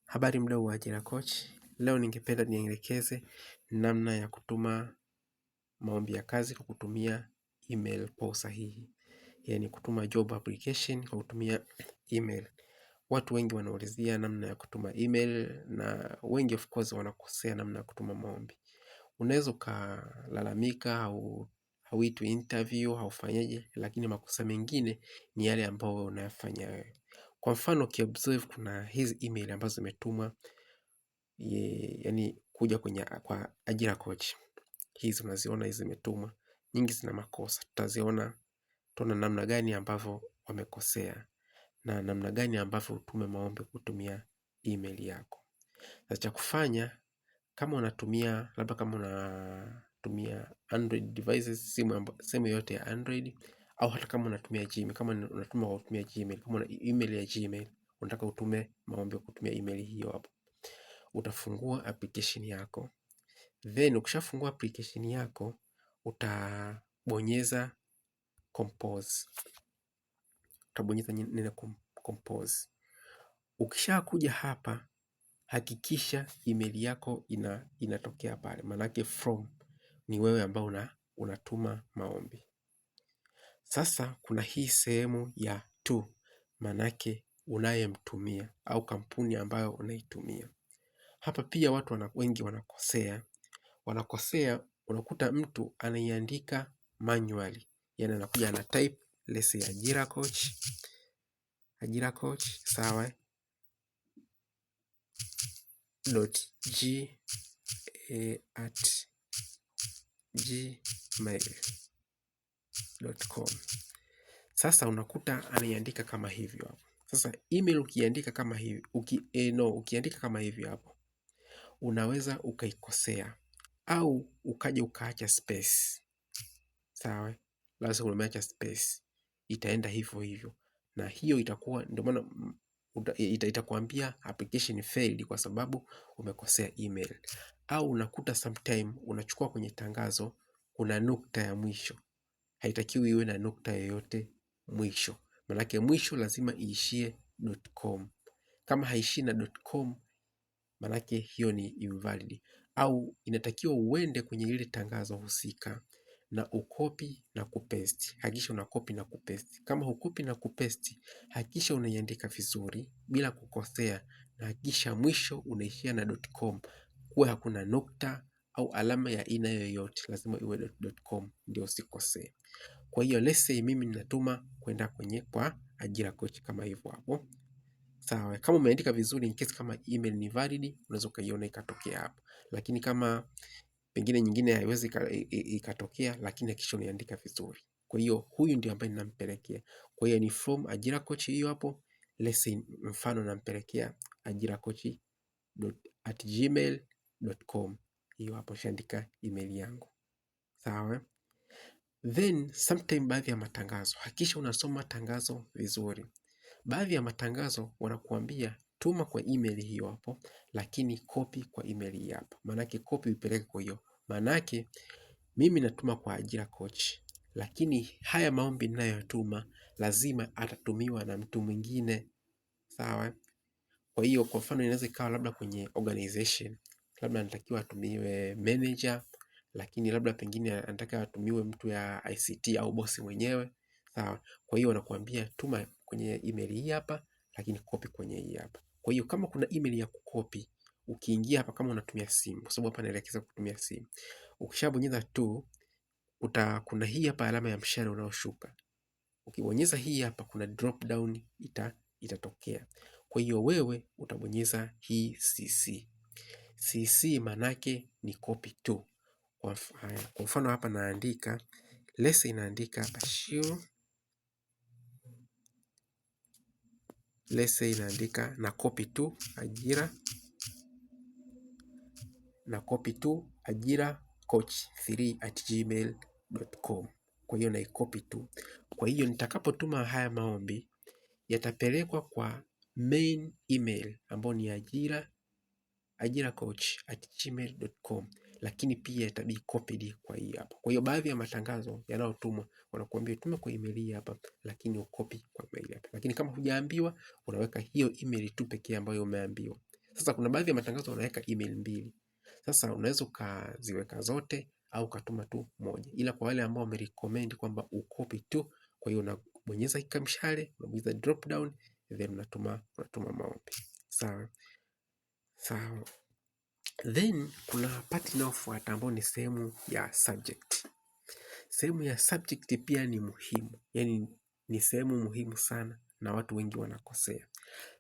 Habari mdau wa Ajira Coach. Leo ningependa nielekeze namna ya kutuma maombi ya kazi kwa kutumia email kwa usahihi. Yaani kutuma job application kwa kutumia email. Watu wengi wanaulizia namna ya kutuma email na wengi of course wanakosea namna ya kutuma maombi. Unaweza ukalalamika au hauitwi interview, haufanyeje, lakini makosa mengine ni yale ambayo unayafanya wewe. Kwa mfano ukiobserve kuna hizi email ambazo zimetumwa yani kuja kwa Ajira Coach. Hizi unaziona hizi zimetumwa, nyingi zina makosa. Tutaziona, tuone namna gani ambavyo wamekosea na namna gani ambavyo utume maombi kutumia email yako. Na cha kufanya kama unatumia labda kama unatumia Android devices, simu yote ya Android, au hata kama unatumia Gmail, kama unatuma kwa kutumia Gmail, kama una email ya Gmail, unataka utume maombi kutumia email hiyo hapo. Utafungua application yako. Then ukishafungua application yako, utabonyeza compose. Utabonyeza neno compose. Ukishakuja hapa, hakikisha email yako inatokea pale. Manake from ni wewe ambao unatuma maombi. Sasa kuna hii sehemu ya to, manake unayemtumia au kampuni ambayo unaitumia. Hapa pia watu wengi wanakosea, unakuta mtu anaiandika manually. Yaani anakuja ana type let's say Ajira Coach, sawa, .g@gmail.com. Sasa unakuta anaiandika kama hivyo hapo. Sasa email ukiandika kama hivyo, ukiandika kama hivyo hapo, unaweza ukaikosea au ukaja ukaacha space. Sawa, lazima umeacha space, itaenda hivyo hivyo, na hiyo itakuwa ndio maana itakwambia application failed kwa sababu umekosea email. Au unakuta sometime unachukua kwenye tangazo kuna nukta ya mwisho, haitakiwi iwe na nukta yoyote mwisho, manake mwisho lazima iishie .com. Kama haishii na .com, manake hiyo ni invalid. Au inatakiwa uende kwenye ile tangazo husika na ukopi na kupaste. Hakikisha unakopi na kupaste. Kama hukopi na kupaste, hakikisha unaiandika vizuri bila kukosea, na hakikisha mwisho unaishia na .com. Kuwe hakuna nukta au alama ya aina yoyote, lazima iwe .com ndio usikosee. Kwa hiyo let's say mimi ninatuma kwenda kwa Ajira Coach kama hivyo hapo. Sawa, kama umeandika vizuri, in case kama email ni valid, unaweza ukaiona ikatokea hapo. Lakini kama pengine nyingine haiwezi ikatokea, lakini hakikisha umeandika vizuri. Kwa hiyo huyu ndio ambaye ninampelekea. Kwa hiyo ni from Ajira Coach hiyo hapo. Let's say mfano nampelekea ajiracoach@gmail.com. Hiyo hapo shaandika email yangu. Sawa? Then sometime baadhi ya matangazo, hakikisha unasoma tangazo vizuri. Baadhi ya matangazo wanakuambia tuma kwa email hiyo hapo, lakini copy kwa email hii hapa. Manake copy upeleke kwa hiyo. Manake mimi natuma kwa Ajira Coach, lakini haya maombi ninayotuma lazima atatumiwa na mtu mwingine. Sawa? Kwa hiyo kwa mfano inaweza ikawa labda kwenye organization, labda anatakiwa atumiwe manager, lakini labda pengine anataka atumiwe mtu ya ICT au bosi mwenyewe. Sawa. Kwa hiyo wanakuambia tuma kwenye email hii hapa, lakini copy kwenye hii hapa. Kwa hiyo kama kuna email ya kukopi, ukiingia hapa kama unatumia simu, kwa sababu hapa naelekeza kutumia simu, ukishabonyeza tu, kuna hii hapa alama ya mshale unaoshuka. Ukibonyeza hii hapa kuna drop down itatokea. Kwa hiyo wewe utabonyeza hii CC. CC manake ni copy tu. Kwa mfano hapa naandika, let's say naandika Ashio. Let's say naandika na copy tu Ajira, na copy tu Ajira Coach 3@gmail.com. Kwa hiyo na copy tu. Kwa hiyo nitakapotuma haya maombi yatapelekwa kwa main email ambayo ni ajiracoach@gmail.com, lakini pia itabidi copied kwa hii hapa. Kwa hiyo baadhi ya matangazo yanayotumwa wanakuambia tume kwa email hii hapa, lakini ukopi kwa email hapa. Lakini kama hujaambiwa, unaweka hiyo email tu pekee ambayo umeambiwa. Sasa kuna baadhi ya matangazo unaweka email mbili. Sasa unaweza ukaziweka zote au ukatuma tu moja, ila kwa wale ambao wamerecommend kwamba ukopi tu, kwa hiyo unabonyeza kamshale, unabonyeza drop down, then unatuma maombi. Sawa sawa. Then kuna part inayofuata ambayo ni sehemu ya subject. Sehemu ya subject pia ni muhimu, yani ni sehemu muhimu sana na watu wengi wanakosea.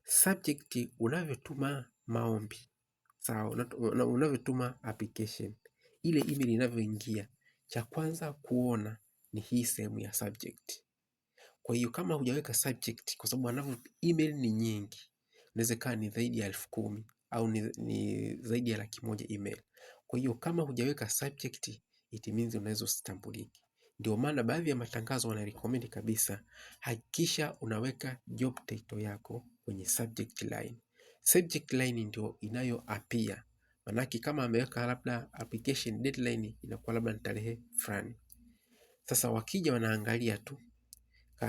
Subject unavyotuma maombi, sawa, unavyotuma application, ile email inavyoingia, cha kwanza kuona ni hii sehemu ya subject. Kwa hiyo kama hujaweka subject, kwa sababu anavyo email ni nyingi, inaweza kaa ni zaidi ya 10,000 au ni zaidi ya 100,000 email. Kwa hiyo kama hujaweka subject, it means unaweza usitambulike. Ndio maana baadhi ya matangazo wanarecommend kabisa, hakikisha unaweka job title yako kwenye subject line. Subject line ndio inayo appear. Manake kama ameweka labda application deadline inakuwa labda ni tarehe fulani. Sasa wakija wanaangalia tu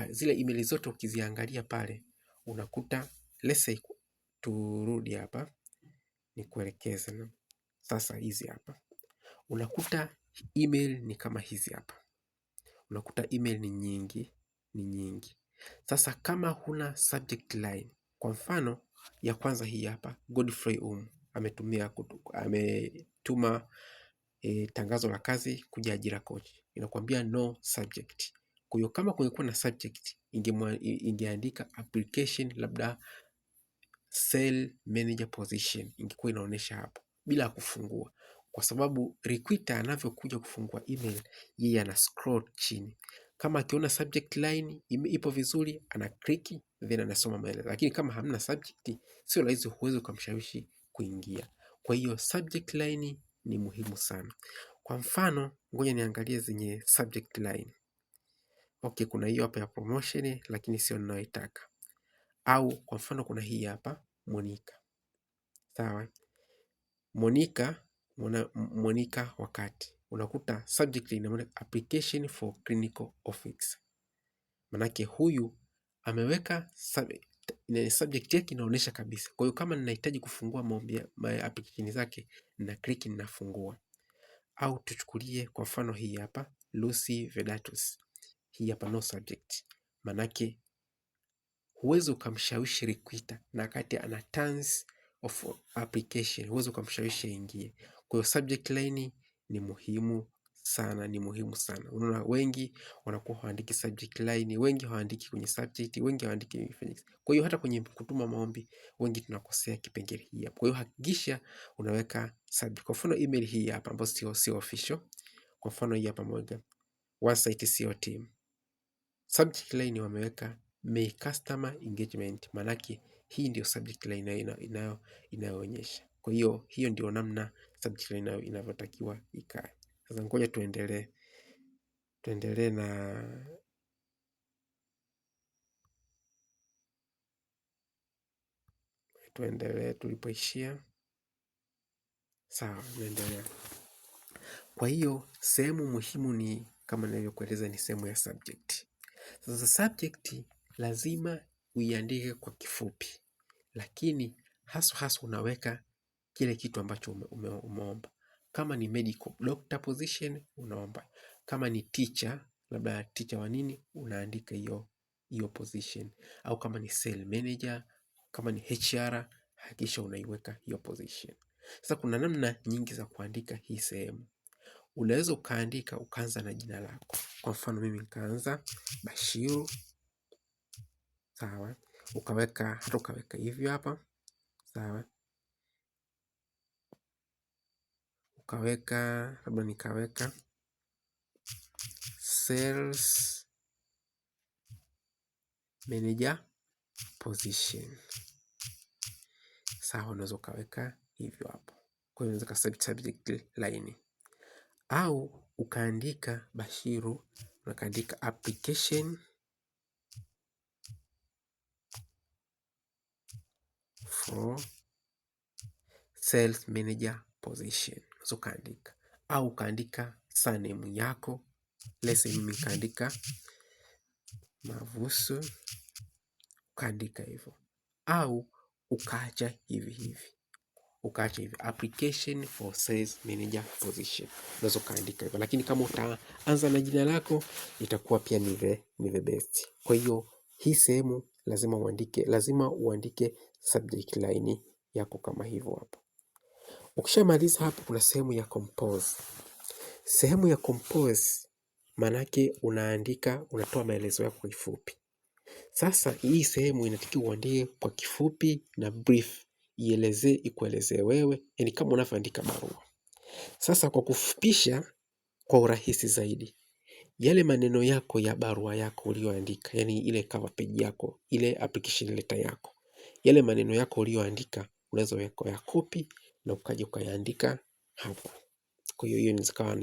zile email zote, ukiziangalia pale unakuta, let's say turudi hapa nikuelekeze. Sasa hizi hapa unakuta email ni kama hizi hapa, unakuta email ni nyingi. Sasa kama huna subject line, kwa mfano ya kwanza hii hapa, Godfrey ametuma tangazo la kazi kuja ajira coach, inakwambia no subject. Kwa hiyo kama kungekuwa na subject, ingeandika application labda sales manager position, ingekuwa inaonyesha hapo bila kufungua, kwa sababu recruiter anavyokuja kufungua email, yeye ana scroll chini. Kama akiona subject line ipo vizuri, ana click then anasoma maelezo, lakini kama hamna subject, sio rahisi, huwezi kumshawishi kuingia. Kwa hiyo subject line ni muhimu sana. Kwa mfano, ngoja niangalie zenye subject line. Okay, kuna hiyo hapa ya promotion, lakini sio ninayoitaka. Au kwa mfano kuna hii hapa Monica. Sawa? Monica wakati unakuta subject ina application for clinical office. Manake huyu ameweka subject yake inaonyesha kabisa. Kwa hiyo kama ninahitaji kufungua maombi application zake, na click ninafungua. Au tuchukulie kwa mfano hii hapa Lucy Vedatus. Hii hapa no subject. Manake huwezi ukamshawishi recruiter na kati ana tons of application, huwezi ukamshawishi aingie. Kwa hiyo subject line ni muhimu sana, ni muhimu sana. Unaona wengi wanakuwa hawaandiki subject line, wengi hawaandiki kwenye subject, wengi hawaandiki. Kwa hiyo hata kwenye kutuma maombi wengi tunakosea kipengele hii hapa. Kwa hiyo hakikisha unaweka subject. Kwa mfano email hii hapa ambayo sio official. Kwa mfano hii hapa moja, one site sio team. Subject line wameweka May customer engagement, manake hii ndio subject line inayoonyesha. Kwa hiyo ndio namna subject line inavyotakiwa ikae. Sasa ngoja tuendelee na tulipoishia. Sawa, naendelea. Kwa hiyo sehemu muhimu ni kama nilivyokueleza, ni sehemu ya subject. Sasa subject lazima uiandike kwa kifupi, lakini hasa unaweka kile kitu ambacho umeomba. Kama ni medical doctor position unaomba, kama ni teacher, labda teacher wa nini, unaandika hiyo position, au kama ni sales manager, kama ni HR, hakikisha unaiweka hiyo position. Sasa kuna namna nyingi za kuandika hii sehemu. Unaweza ukaandika ukaanza na jina lako. Kwa mfano mimi nikaanza Bashiru. Sawa, ukaweka hivyo hapa. Sawa, ukaweka labda nikaweka sales manager position. Sawa, unaweza ukaweka hivyo hapo. Kwa hiyo unaweza subject line, au ukaandika Bashiru, ukaandika application for sales manager position. Unaweza ukaandika, au ukaandika surname yako. Let's say mimi nikaandika Mavusu, ukaandika hivyo, au ukaacha hivi. ukaacha hivi application for sales manager position, unaweza kaandika hivyo, lakini kama utaanza na jina lako itakuwa pia ni the best. Kwa hiyo hii sehemu lazima uandike subject line yako kama hivyo hapo. Ukishamaliza hapo, kuna sehemu ya compose. Sehemu ya compose manake unatoa maelezo yako kwa kifupi. Sasa hii sehemu inatakiwa uandike kwa kifupi na brief, ikuelezee wewe, yani kama unavyoandika barua. Sasa kwa kufupisha kwa urahisi zaidi, yale maneno yako ya barua yako uliyoandika, yani ile cover page yako, ile application letter yako, yale maneno yako uliyoandika unaweza ya copy na ukaja ukayaandika hapo. Kwa hiyo inaweza kuwa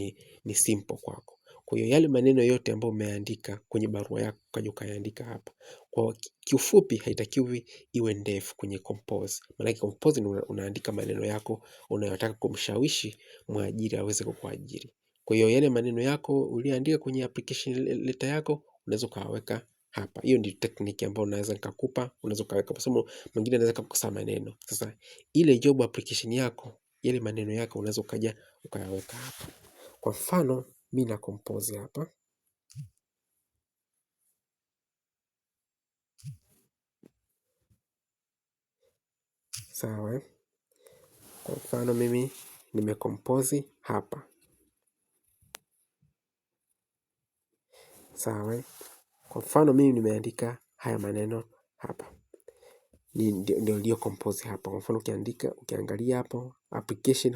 ni simple kwako. Kwa hiyo yale maneno yote ambayo umeandika kwenye barua yako ukaja ukayaandika hapa. Kwa kiufupi, haitakiwi iwe ndefu kwenye compose. Maana compose unaandika maneno yako unayotaka kumshawishi mwajiri aweze kukuajiri. Kwa hiyo yale maneno yako uliandika kwenye application letter yako unaweza kaweka hapa. Hiyo ndio technique ambayo unaweza nikakupa, unaweza kaweka kwa sababu mwingine anaweza kukosa maneno. Sasa ile job application yako, yale maneno yako unaweza ukaja ukayaweka hapa. Kwa mfano mimi na compose hapa. Sawa. Kwa mfano mimi nimecompose hapa. Sawa. Kwa mfano mimi nimeandika haya maneno hapa. Ndio compose hapa. Kwa mfano ukiangalia hapo application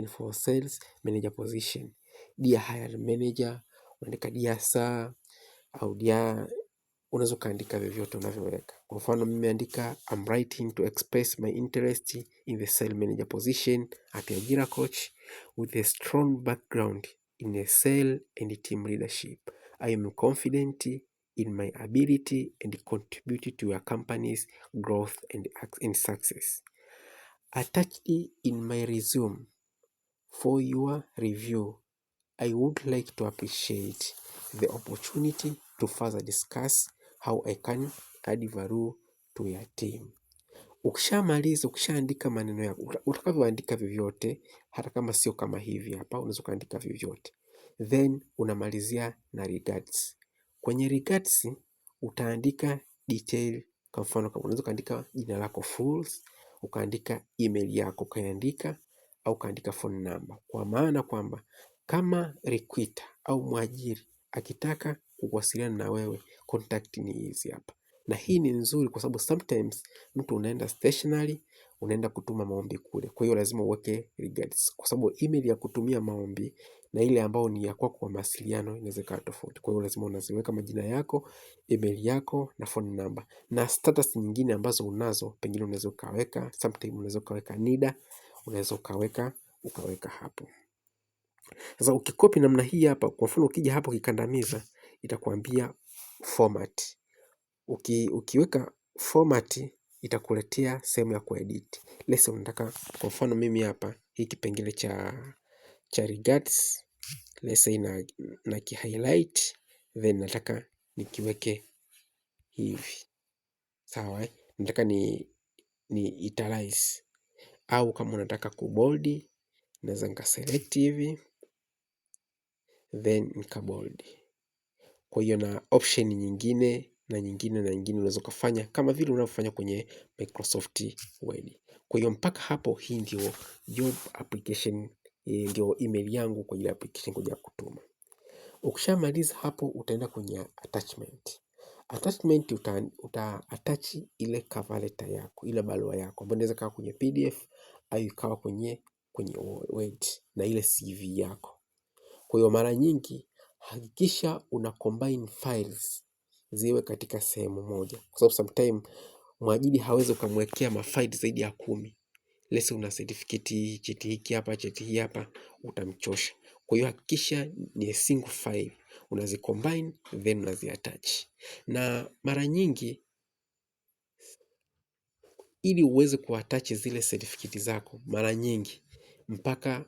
for sales manager position. Dear hiring manager, unaandika dear sir au dear, unaweza kaandika vyovyote unavyoweka. Kwa mfano mimi nimeandika I'm writing to express my interest in the sales manager position at Ajira Coach with a strong background in a sales and team leadership. I am confident in my ability and contribute to your company's growth and success. Attached in my resume for your review, I would like to appreciate the opportunity to further discuss how I can add value to your team. Ukishamaliza, ukishaandika maneno yako, utakavyoandika vyovyote, hata kama sio kama hivi hapa, unaweza kuandika vyovyote. Then unamalizia na regards. Kwenye regards utaandika detail. Kwa mfano unaweza kuandika jina lako full, ukaandika email yako ukaandika, au ukaandika phone number. Kwa maana kwamba kama recruiter au mwajiri akitaka kuwasiliana na wewe, contact ni hizi hapa. Na hii ni nzuri kwa sababu sometimes mtu unaenda stationary, unaenda kutuma maombi kule. Kwa hiyo lazima uweke regards, kwa sababu email ya kutumia maombi na ile ambayo ni ya kwako kwa mawasiliano inaweza kuwa tofauti. Kwa hiyo lazima unaziweka majina yako, email yako na phone number. Na status nyingine ambazo unazo, pengine unaweza ukaweka, sometimes unaweza ukaweka NIDA, unaweza ukaweka hapo. Sasa ukikopi namna hii hapa, kwa mfano ukija hapo ukikandamiza, itakwambia format. Ukiweka format itakuletea sehemu ya kuedit. Lesa unataka, kwa mfano mimi hapa hii kipengele cha regards, lesa na highlight, then nataka nikiweke hivi. Sawa, nataka ni italize, au kama unataka kubold naweza nikaselect hivi then nikabold. Kwa hiyo na option nyingine na nyingine unaweza kufanya kama vile unavyofanya kwenye Microsoft Word. Kwa hiyo mpaka hapo, hii ndio job application, ndio email yangu kwa ajili ya application kuja kutuma. Ukishamaliza hapo, utaenda kwenye attachment. Attachment attach ile cover letter yako, ile barua yako ambayo inaweza kuwa kwenye PDF au ikawa kwenye Word, na ile CV yako. Kwa hiyo mara nyingi hakikisha una combine files ziwe katika sehemu moja, kwa sababu sometimes mwajiri hawezi kumwekea mafaili zaidi ya 10. Lesa una certificate, cheti hiki hapa, cheti hii hapa, utamchosha. Kwa hiyo hakikisha ni a single file, unazicombine then unaziattach. Na mara nyingi ili uweze kuattach zile certificate zako, mara nyingi mpaka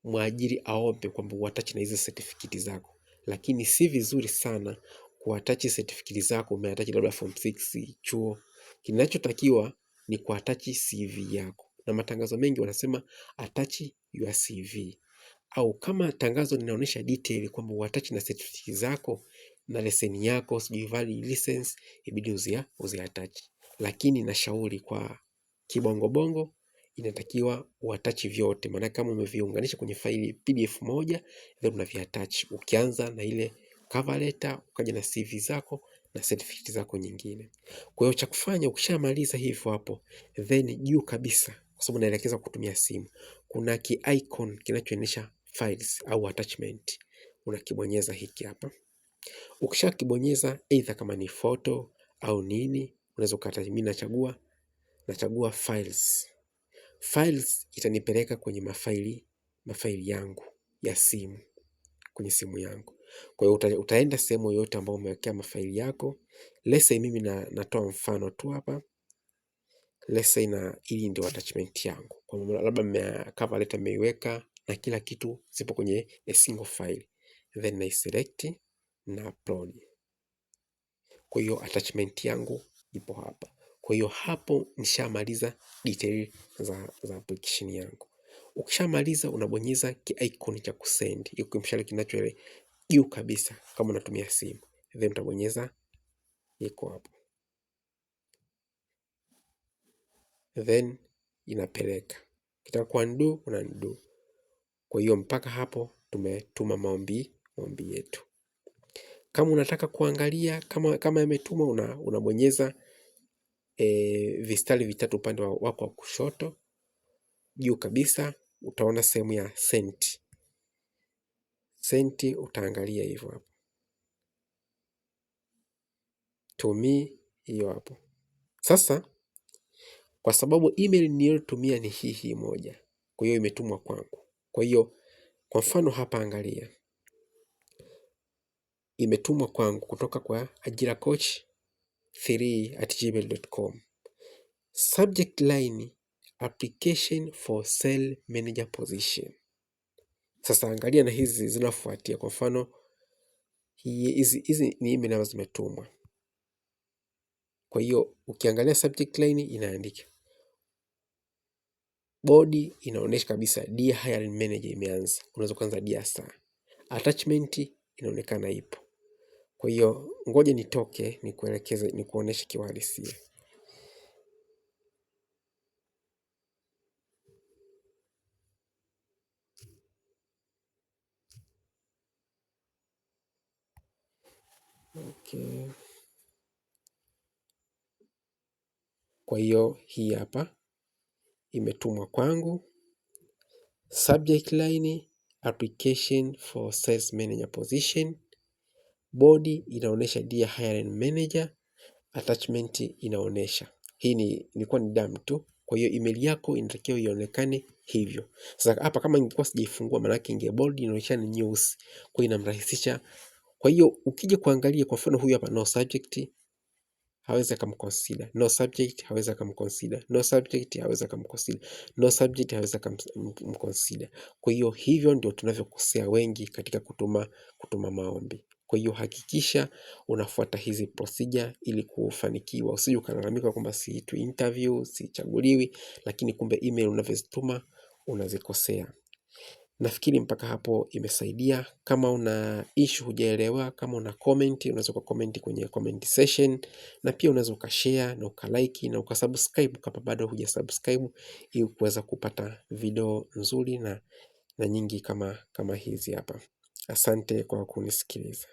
mwajiri aombe kwamba uattach na hizo certificate zako. Lakini si vizuri sana kuattach certificate zako umeattach labda form 6 chuo. Kinachotakiwa ni kuattach CV yako, na matangazo mengi wanasema attach your CV, au kama tangazo linaonyesha detail kwamba uattach na certificate zako na leseni yako, sijui valid license, ibidi uziattach. Lakini nashauri kwa kibongobongo inatakiwa uattach vyote, maana kama umeviunganisha kwenye faili PDF moja, then unaviattach, ukianza na ile cover letter, ukaja na CV zako na certificate zako nyingine. Kwa hiyo cha kufanya ukishamaliza hivyo hapo, then juu kabisa, kwa sababu naelekeza kutumia simu, kuna ki icon kinachoonyesha files au attachment, unakibonyeza hiki hapa. Ukishakibonyeza, either kama ni photo au nini, unaweza ukata. Mimi nachagua files. Files itanipeleka kwenye mafaili yangu ya simu, kwenye simu yangu. Kwa hiyo utaenda sehemu yoyote ambayo umewekea mafaili yako. Let's say mimi natoa mfano tu hapa. Let's say hii ndio attachment yangu, kwa labda cover letter nimeiweka na kila kitu zipo kwenye a single file, then na select na upload. Kwa hiyo attachment yangu ipo hapa. Kwa hiyo hapo nishamaliza detail za application yangu. Ukishamaliza unabonyeza ki icon cha kusend, iko mshale kinacho juu kabisa kama unatumia simu, then utabonyeza iko hapo, then inapeleka. Kitaka ku undo una undo. Kwa hiyo mpaka hapo tumetuma maombi yetu. Kama unataka kuangalia kama yametuma, unabonyeza vistari vitatu upande wako wa kushoto juu kabisa, utaona sehemu ya sent. Utaangalia hivyo hapo, to me hiyo hapo. Sasa kwa sababu email niliyotumia ni hii moja, kwa hiyo imetumwa kwangu. Kwa hiyo kwa mfano hapa, angalia, imetumwa kwangu kutoka kwa ajiracoach3@gmail.com. Subject line application for sales manager position. Sasa angalia na hizi zinafuatia. Kwa mfano hizi ni email ambazo zimetumwa. Kwa hiyo ukiangalia subject line inaandika, body inaonyesha kabisa dear hiring manager imeanza, unaweza kuanza dear sir. Attachment inaonekana ipo. Kwa hiyo ngoja nitoke nikuelekeze, nikuoneshe kiuhalisia. Okay. Kwa hiyo hii hapa imetumwa kwangu. Subject line application for sales manager position. Body inaonesha dear hiring manager. Attachment inaonesha. Hii ilikuwa ni dam tu. Kwa hiyo email yako inatakiwa ionekane hivyo. Sasa hapa kama ingekuwa sijaifungua, maana yake inge bold inaonyesha ni news. Kwa hiyo inamrahisisha. Kwa hiyo ukija kuangalia kwa mfano huyu hapa no subject, hawezi akamconsider. No subject, hawezi akamconsider. No subject, hawezi akamconsider. No subject, hawezi akamconsider. Kwa hiyo hivyo ndio tunavyokosea wengi katika kutuma maombi. Kwa hiyo hakikisha unafuata hizi procedure ili kufanikiwa. Usije ukalalamika kwamba siitwi interview, sichaguliwi, lakini kumbe email unavyozituma unazikosea. Nafikiri mpaka hapo imesaidia. Kama una issue hujaelewa, kama una comment, unaweza comment kwenye comment section, na pia unaweza ukashare na ukalike na ukasubscribe kama bado hujasubscribe, ili kuweza kupata video nzuri na nyingi kama hizi hapa. Asante kwa kunisikiliza.